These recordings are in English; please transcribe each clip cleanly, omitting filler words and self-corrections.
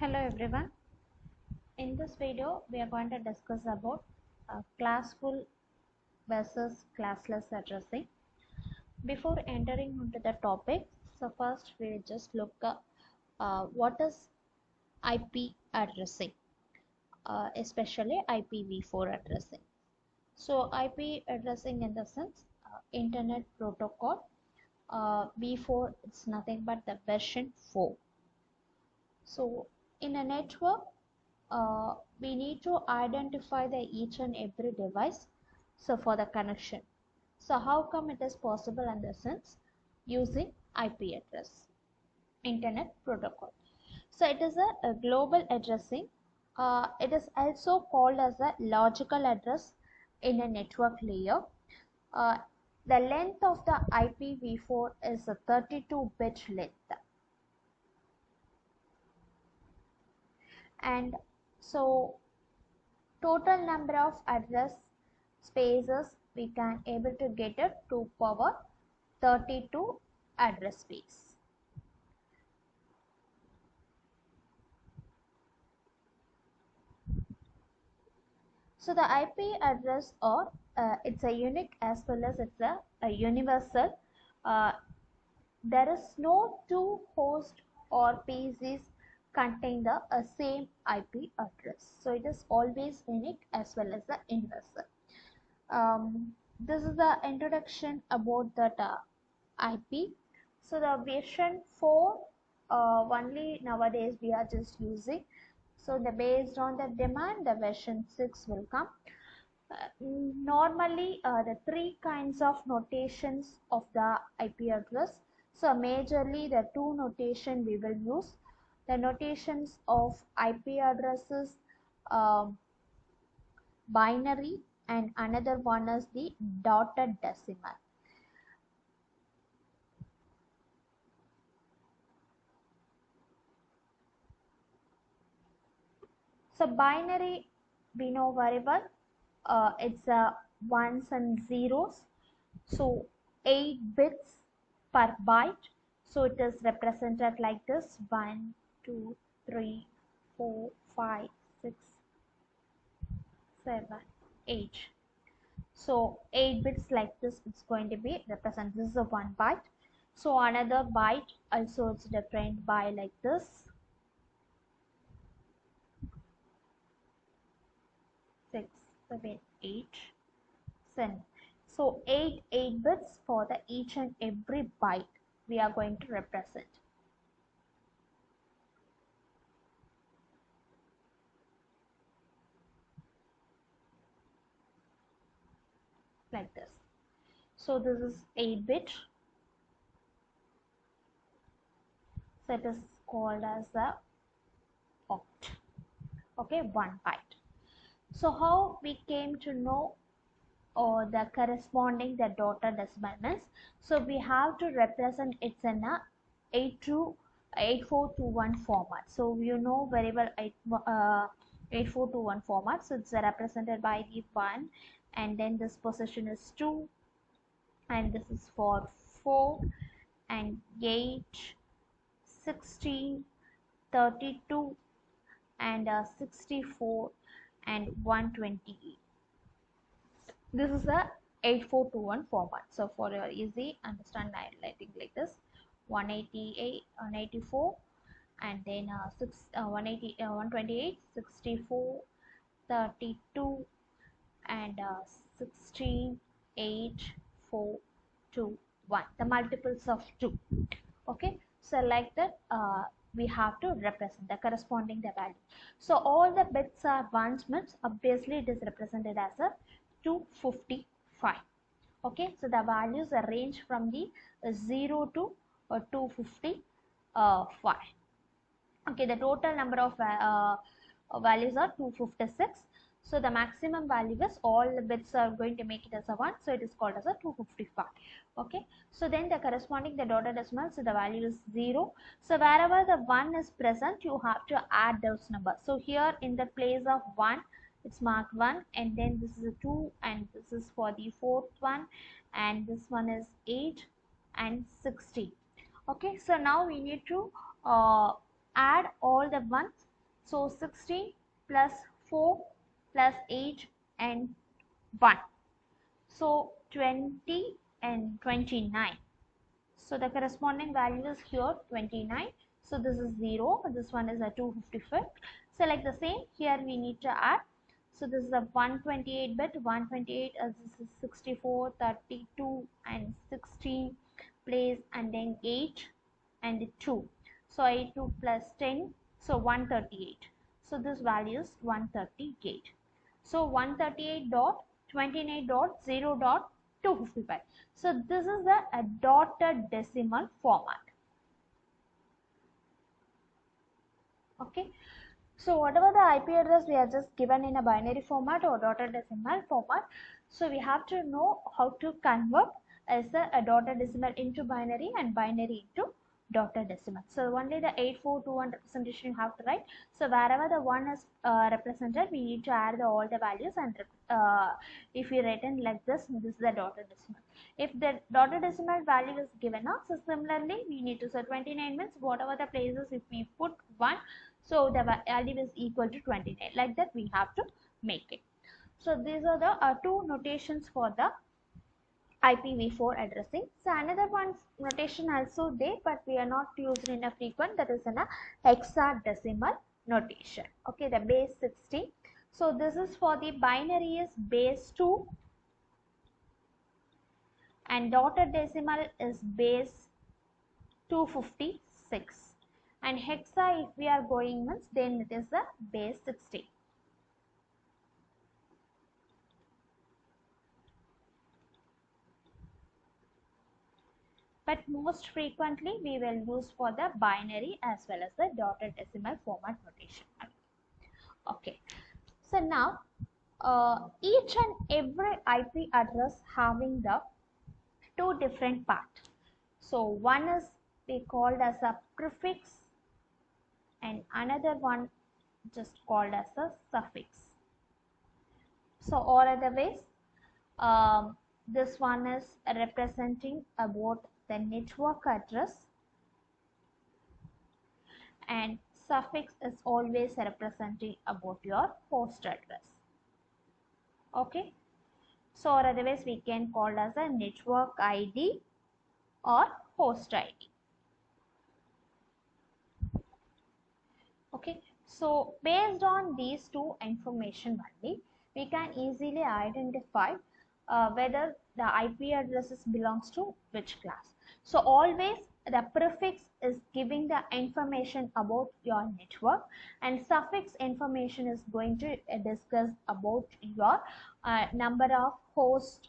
Hello everyone. In this video, we are going to discuss about classful versus classless addressing. Before entering into the topic, so first we will just look at what is IP addressing, especially IPv4 addressing. So IP addressing in the sense Internet Protocol. V4 it's nothing but the version 4. So in a network, we need to identify the each and every device for the connection. So how come it is possible in the sense using IP address, Internet Protocol. So it is a global addressing. It is also called as a logical address in a network layer. Uh, the length of the IPv4 is a 32-bit length. And so total number of address spaces we can able to get it to power 32 address space. So the IP address or it's a unique as well as it's a universal. There is no two hosts or PCs contain the same IP address. So it is always unique as well as the universal. This is the introduction about that IP. So the version 4 only nowadays we are just using. So based on the demand, the version 6 will come. Normally the three kinds of notations of the IP address. So majorly the two notation we will use. The notations of IP addresses binary, and another one is the dotted decimal. So binary we know very well. It's ones and zeros. So 8 bits per byte. So it is represented like this: 1, 2, 3, 4, 5, 6, 7, 8. So 8 bits like this it's going to be represented. This is a 1 byte. So another byte also it's different by like this: 6, 7, 8, 7. So 8 bits for the each and every byte we are going to represent. Like this. So this is 8 bit. So it is called as a oct. Okay, 1 byte. So how we came to know or the corresponding the dotted decimal means? So we have to represent it's in a 8421 format. So you know very well 8421 format. So it's represented by the 1, and then this position is 2, and this is for 4 and 8, 16, 32 and 64 and 128. This is a 8421 format. So for your easy understand highlighting like this: 188, 184, and then 128, 64, 32 and 16, 8, 4, 2, 1. The multiples of 2. Okay, so like that we have to represent the corresponding the value. So all the bits are ones means obviously it is represented as a 255. Okay, so the values are range from the 0 to 255. Okay, the total number of values are 256. So the maximum value is all the bits are going to make it as a 1, so it is called as a 255. Okay, so then the corresponding the dotted decimal, so the value is 0. So wherever the 1 is present, you have to add those numbers. So here in the place of 1, it's marked 1, and then this is a 2, and this is for the fourth one, and this one is 8 and 16. Okay, so now we need to add all the ones So 16 plus 4 plus 8 and 1. So 20 and 29. So the corresponding value is here 29. So this is 0. This one is a 255. Select the same. Here we need to add. So this is a 128 bit. 128 as this is 64, 32 and 16 place and then 8 and 2. So 82 plus 10. So 138. So this value is 138. So 138 dot 29 dot 0 dot 255. So this is a dotted decimal format. Okay. So whatever the IP address we are just given in a binary format or dotted decimal format. So we have to know how to convert as a dotted decimal into binary and binary into dotted decimal. So only the 8421 representation you have to write. So wherever the 1 is represented, we need to add all the values, and if we written like this is the dotted decimal. If the dotted decimal value is given up, so similarly we need to, so 29 means whatever the places if we put 1, so the value is equal to 29. Like that we have to make it. So these are the two notations for the IPv4 addressing. So another one notation also there, but we are not using in a frequent, that is in a hexadecimal notation. Okay, the base 60. So this is for the binary is base 2 and dotted decimal is base 256, and hexa if we are going means then it is the base 60. But most frequently we will use for the binary as well as the dotted decimal format notation. Okay, so now each and every IP address having the two different parts. So one is we called as a prefix and another one just called as a suffix. So all other ways, this one is representing about the network address, and suffix is always representing about your host address. Okay, so or otherwise we can call as a network ID or host ID. Okay, so based on these two information only, we can easily identify whether the IP addresses belongs to which class. So always the prefix is giving the information about your network, and suffix information is going to discuss about your number of hosts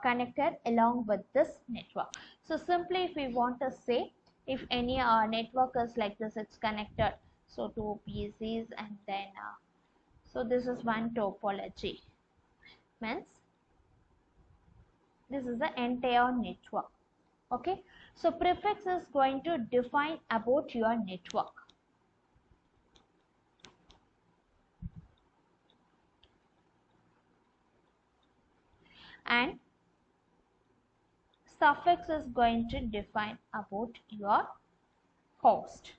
connected along with this network. So simply if we want to say, if any network is like this, it's connected so two PCs, and then so this is one topology, means this is the entire network. Okay, so prefix is going to define about your network, and suffix is going to define about your host.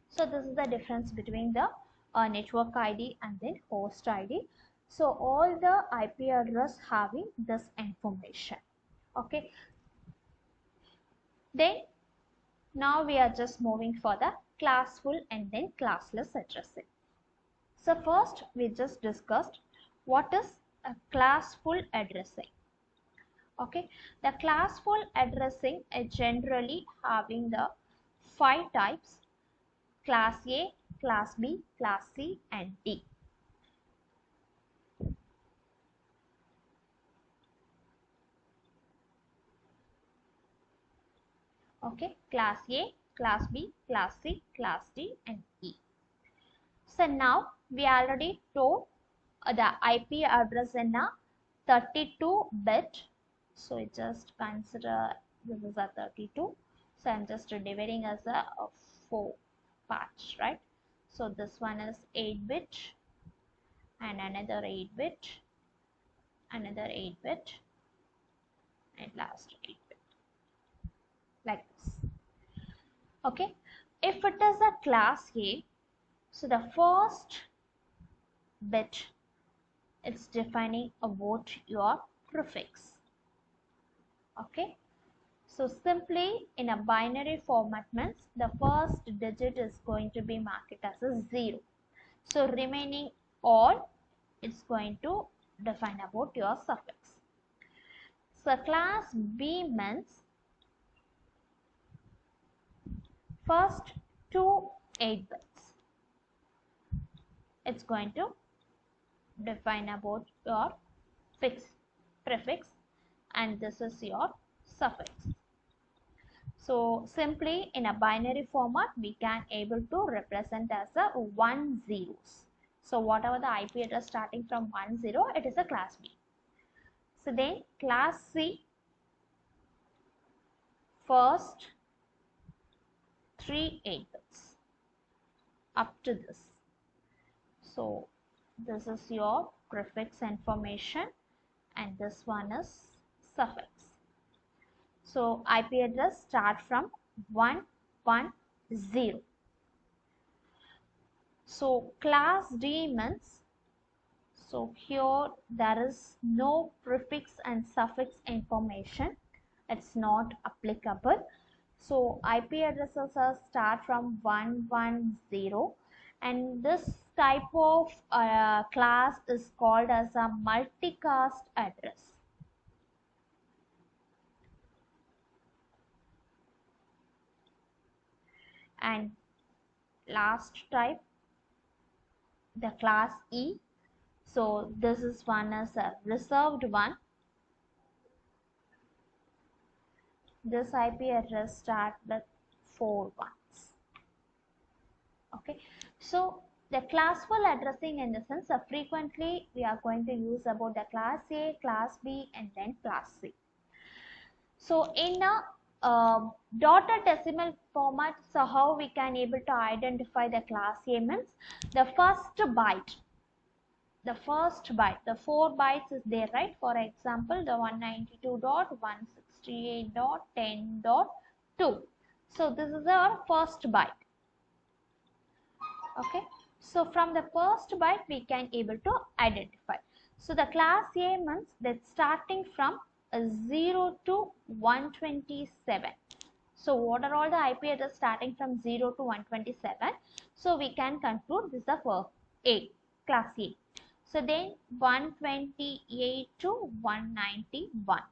So this is the difference between the network ID and then host ID. So all the IP address having this information. Okay, then now we are just moving for the classful and then classless addressing. So first we just discussed what is a classful addressing. Okay, the classful addressing is generally having the 5 types: class A, class B, class C and D. Okay, class A, class B, class C, class D and E. So now we already told the IP address in a 32-bit. So it just consider this is a 32. So I'm just dividing as a 4 parts, right? So this one is 8-bit and another 8-bit, another 8-bit and last 8-bit. Okay, if it is a class A, so the first bit it's defining about your prefix. Okay, so simply in a binary format means the first digit is going to be marked as a 0. So remaining all it's going to define about your suffix. So class B means first two 8 bits. It's going to define about your prefix, and this is your suffix. So simply in a binary format we can able to represent as a 1 zeros. So whatever the IP address starting from 10, it is a class B. So then class C, first 3 8 bits up to this. So this is your prefix information and this one is suffix. So IP address start from 110. So class D means, so here there is no prefix and suffix information, it's not applicable. So IP addresses are start from 110, and this type of class is called as a multicast address. And last type, the class E. So this is one as a reserved one. This IP address start with 4 ones. Okay, so the classful addressing in the sense of frequently we are going to use about the class A, class B, and then class C. So in a dotted decimal format, so how we can able to identify the class A means the first byte, the 4 bytes is there, right? For example, the 192.168.10.2. So this is our first byte. Okay, so from the first byte we can able to identify. So the class A means that starting from 0 to 127. So what are all the IP address starting from 0 to 127? So we can conclude this is the first A, class A. So then 128 to 191.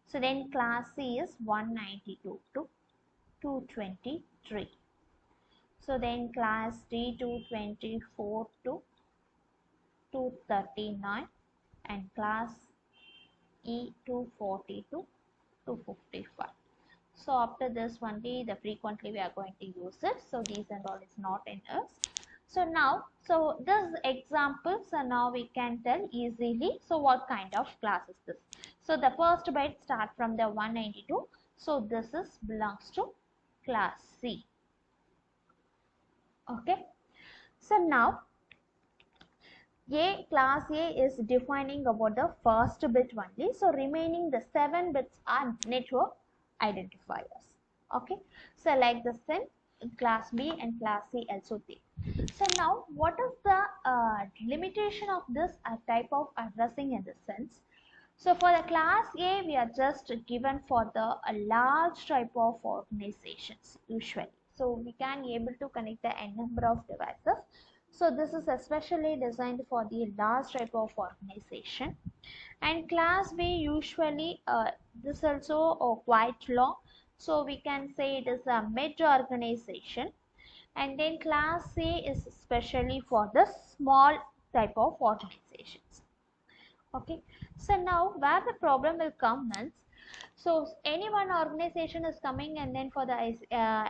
So then class C is 192 to 223. So then class D 224 to 239 and class E 240 to 255. So after this only the frequently we are going to use it. So these and all is not in us. So now, so this example, so now we can tell easily, so what kind of class is this? So the first byte start from the 192. So this is belongs to class C. Okay. So now class A is defining about the first bit only. So remaining the 7 bits are network identifiers. Okay. So like the same class B and class C also there. So now what is the limitation of this type of addressing in the sense? So for the class A we are just given for the large type of organizations usually. So we can able to connect the n number of devices. So this is especially designed for the large type of organization. And class B usually this also quite long. So we can say it is a mid organization. And then class C is especially for the small type of organizations. Okay, so now where the problem will come means, so any one organization is coming and then for the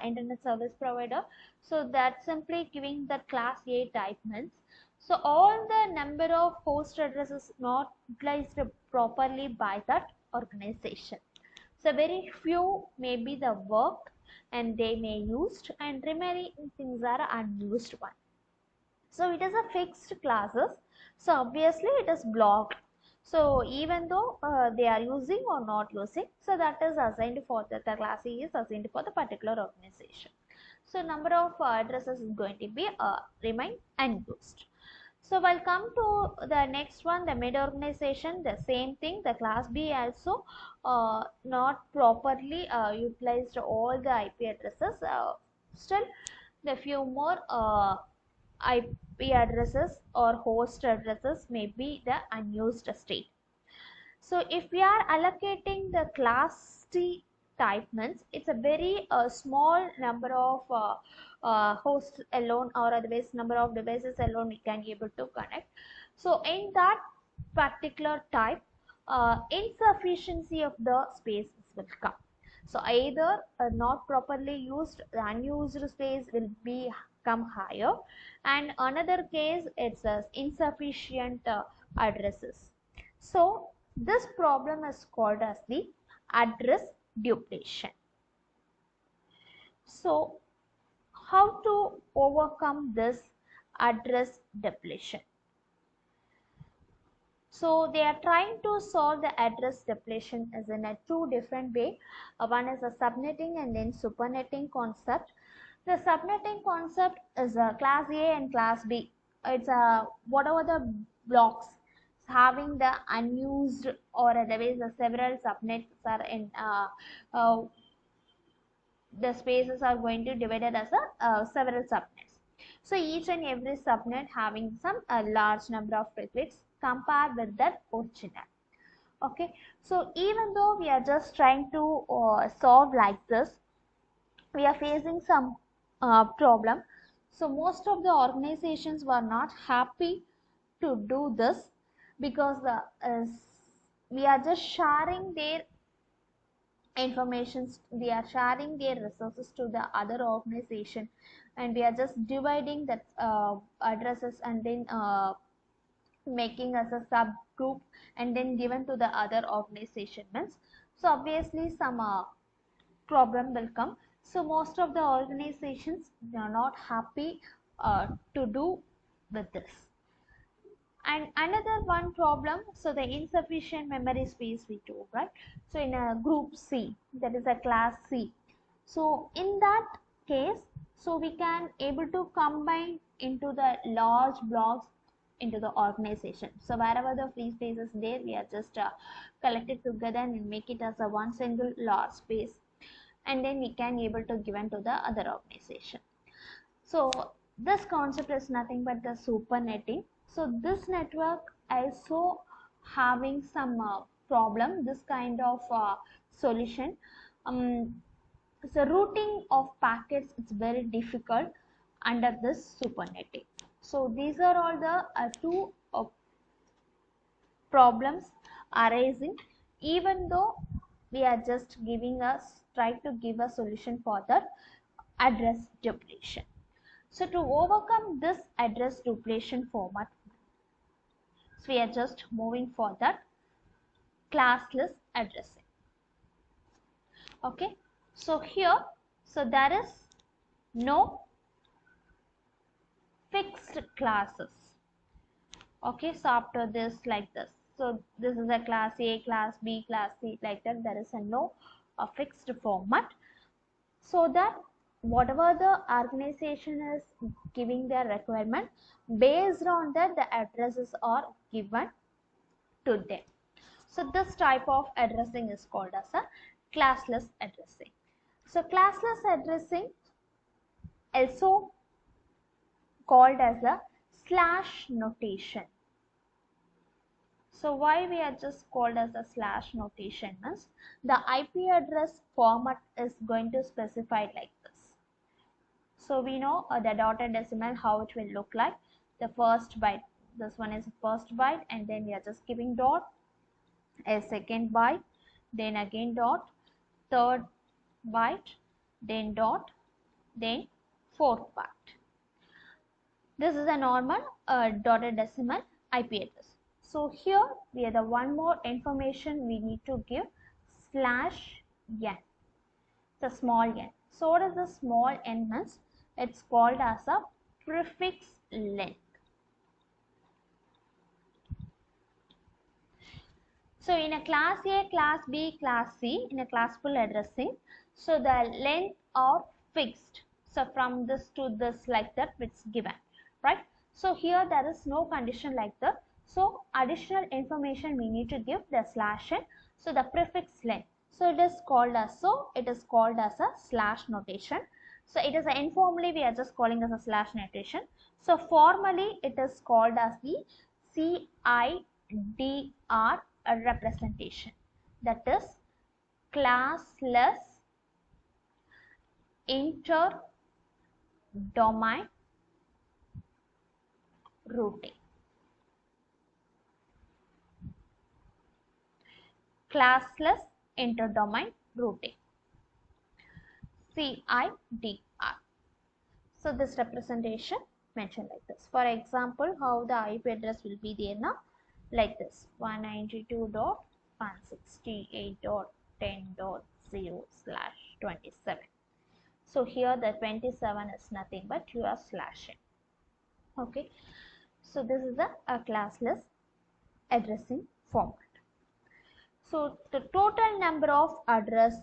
internet service provider, so that simply giving the class A type means, so all the number of host addresses not utilized properly by that organization. So very few may be the work and they may used and remaining things are unused one. So it is a fixed classes, so obviously it is blocked. So even though they are using or not using, so that is assigned for the class A is assigned for the particular organization. So number of addresses is going to be remain unused. So we'll come to the next one, the mid organization, the same thing. The class B also not properly utilized all the IP addresses. Still, the few more IP addresses or host addresses may be the unused state. So if we are allocating the class T type, means it's a very small number of hosts alone, or otherwise number of devices alone we can able to connect. So in that particular type, insufficiency of the spaces will come. So either not properly used, the unused space will be come higher, and another case it's insufficient addresses. So this problem is called as the address duplication. So how to overcome this address duplication? So they are trying to solve the address duplication as in a two different way. One is a subnetting and then supernetting concept. The subnetting concept is a class A and class B. It's a whatever the blocks having the unused, or otherwise the several subnets are in the spaces are going to divided as a several subnets. So each and every subnet having some large number of prefix compared with that original. Okay, so even though we are just trying to solve like this, we are facing some problem. So most of the organizations were not happy to do this, because we are just sharing their informations, we are sharing their resources to the other organization, and we are just dividing that addresses and then making as a subgroup and then given to the other organization. So obviously some problem will come. So most of the organizations are not happy to do with this. And another one problem, so the insufficient memory space we told, right? So in a group C, that is a class C. So in that case, so we can able to combine into the large blocks into the organization. So wherever the free space is there, we are just collected together and make it as a one single large space, and then we can able to given to the other organization. So this concept is nothing but the supernetting. So this network also having some problem, this kind of solution. So routing of packets is very difficult under this supernetting. So these are all the two problems arising, even though we are just giving us try to give a solution for that address duplication. So to overcome this address duplication format, so we are just moving for that classless addressing. Okay, so here, so there is no fixed classes. Okay, so after this like this, so this is a class A, class B, class C, like that. There is a no fixed format, so that whatever the organization is giving their requirement, based on that the addresses are given to them. So this type of addressing is called as a classless addressing. So classless addressing also called as a slash notation. So why we are just called as a slash notation means the IP address format is going to specify like this. So we know the dotted decimal how it will look like. The first byte, this one is first byte, and then we are just giving dot, a second byte, then again dot, third byte, then dot, then fourth byte. This is a normal dotted decimal IP address. So here we have the one more information we need to give, slash n, the small n. So what is the small n means? It's called as a prefix length. So in a class A, class B, class C, in a classful addressing, so the length are fixed. So from this to this, like that, it's given, right? So here there is no condition like that. So additional information we need to give the slash n. So the prefix length. So it is called as a slash notation. So it is informally we are just calling as a slash notation. So formally it is called as the CIDR representation. That is classless inter-domain routing. Classless inter-domain routing. CIDR. So this representation mentioned like this. For example, how the IP address will be there now, like this: 192.168.10.0/27. So here the 27 is nothing but you are slashing. Okay, so this is a classless addressing format. So the total number of address,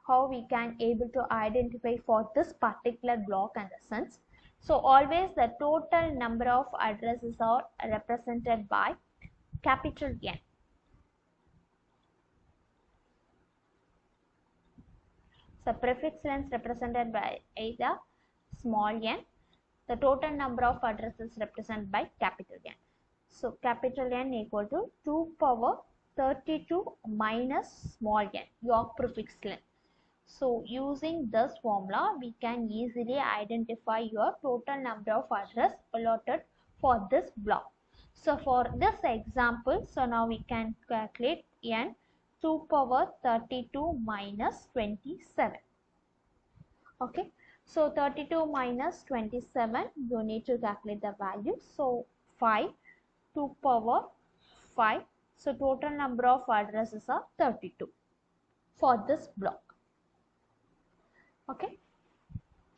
how we can able to identify for this particular block and the sense. So always the total number of addresses are represented by capital N. So prefix length represented by either small n. The total number of addresses represented by capital N. So capital N equal to 2 power 32 minus small n, your prefix length. So using this formula, we can easily identify your total number of address allotted for this block. So for this example, so now we can calculate n 2 power 32 minus 27. Okay, so 32 minus 27, you need to calculate the value. So 5, 2 power 5. So total number of addresses are 32 for this block. Okay,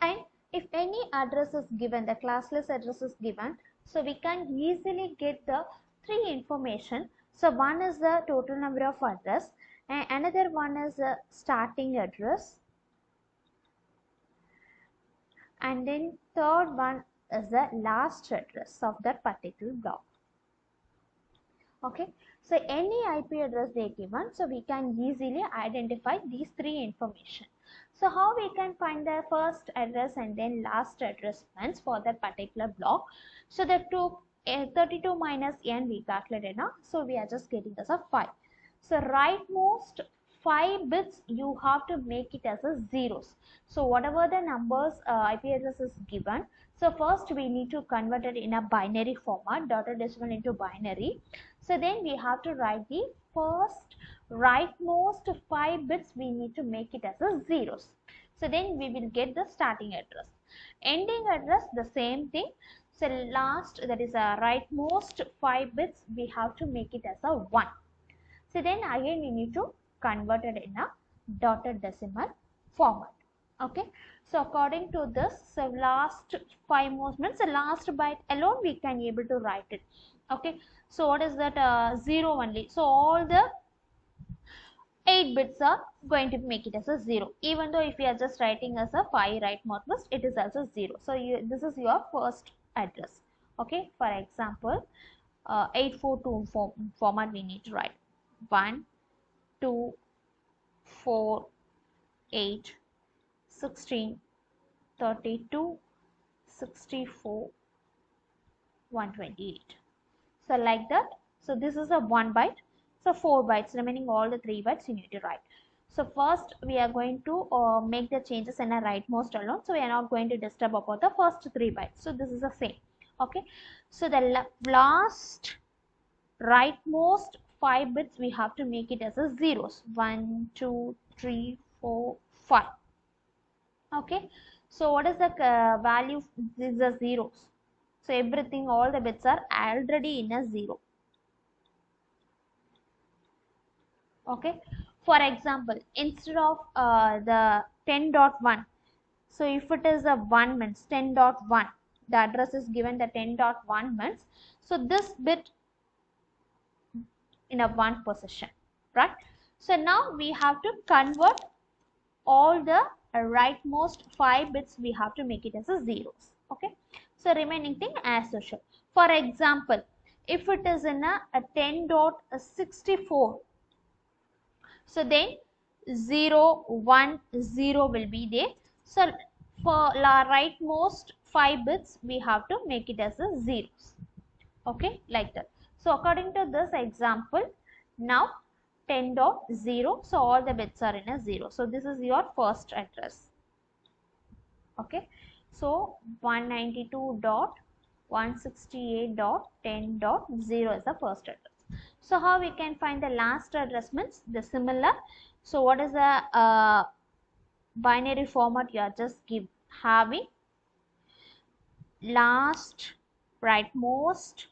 and if any address is given, the classless address is given, so we can easily get the three information. So one is the total number of address, and another one is the starting address, and then third one is the last address of that particular block. Okay, so any IP address they given, so we can easily identify these three information. So how we can find the first address and then last address means for that particular block. So the 32 minus n we calculated now, so we are just getting as a 5. So rightmost 5 bits you have to make it as a zeros. So whatever the numbers IP address is given, so first we need to convert it in a binary format, dotted decimal into binary. So then we have to write the first rightmost 5 bits, we need to make it as a zeros. So then we will get the starting address. Ending address, the same thing. So last, that is a rightmost 5 bits, we have to make it as a 1. So then again we need to convert it in a dotted decimal format. Okay, so according to this, so last 5 most means the last byte alone we can able to write it. Okay, so what is that? 0 only. So all the 8 bits are going to make it as a 0. Even though if you are just writing as a 5 rightmost, it is also 0. So this is your first address. Okay, for example, 842 format we need to write 1, 2, 4, 8, 16, 32, 64, 128. So like that. So this is a 1 byte. So 4 bytes, remaining all the 3 bytes you need to write. So first we are going to make the changes in a rightmost alone. So we are not going to disturb about the first 3 bytes. So this is the same. Okay. So the last rightmost 5 bits we have to make it as a zeros. 1, 2, 3, 4, 5. Okay. So what is the value? This is a zeros. So everything, all the bits are already in a 0. Okay, for example, instead of the 10.1, so if it is a 1 means 10.1, the address is given the 10.1 means, so this bit in a 1 position, right? So now we have to convert all the rightmost 5 bits we have to make it as a zeros. Okay, so remaining thing as usual. For example, if it is in a 10.64, so then 0 1 0 will be there. So for the rightmost 5 bits we have to make it as a zeros. Okay, like that. So according to this example, now 10.0, so all the bits are in a 0. So this is your first address. Okay, so 192.168.10.0 is the first address. So how we can find the last address means the similar. So what is the binary format you are just having? Last, rightmost,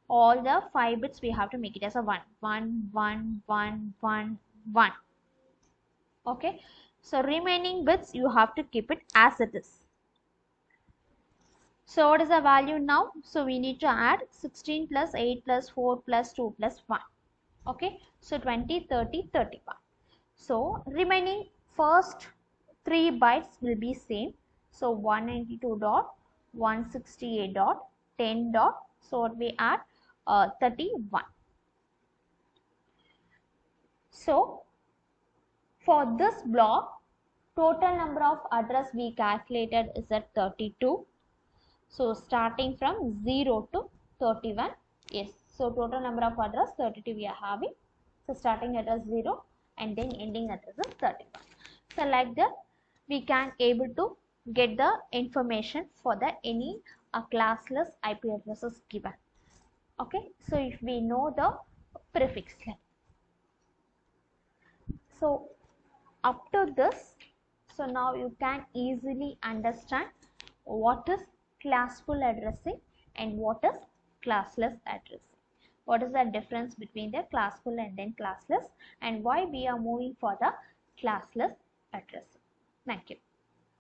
all the 5 bits we have to make it as a 1 1 1 1 1 1. Okay, so remaining bits you have to keep it as it is. So what is the value now? So we need to add 16 plus 8 plus 4 plus 2 plus 1. Okay, so 20 30 31. So remaining first 3 bytes will be same. So 192.168.10. So what we add 31. So for this block, total number of address we calculated is at 32. So starting from 0 to 31. Yes, so total number of address 32 we are having. So starting address 0 and then ending address is 31. So like that we can able to get the information for the any classless IP addresses given. Okay, so if we know the prefix line. So up to this, so now you can easily understand what is classful addressing and what is classless addressing. What is the difference between the classful and then classless, and why we are moving for the classless addressing. Thank you.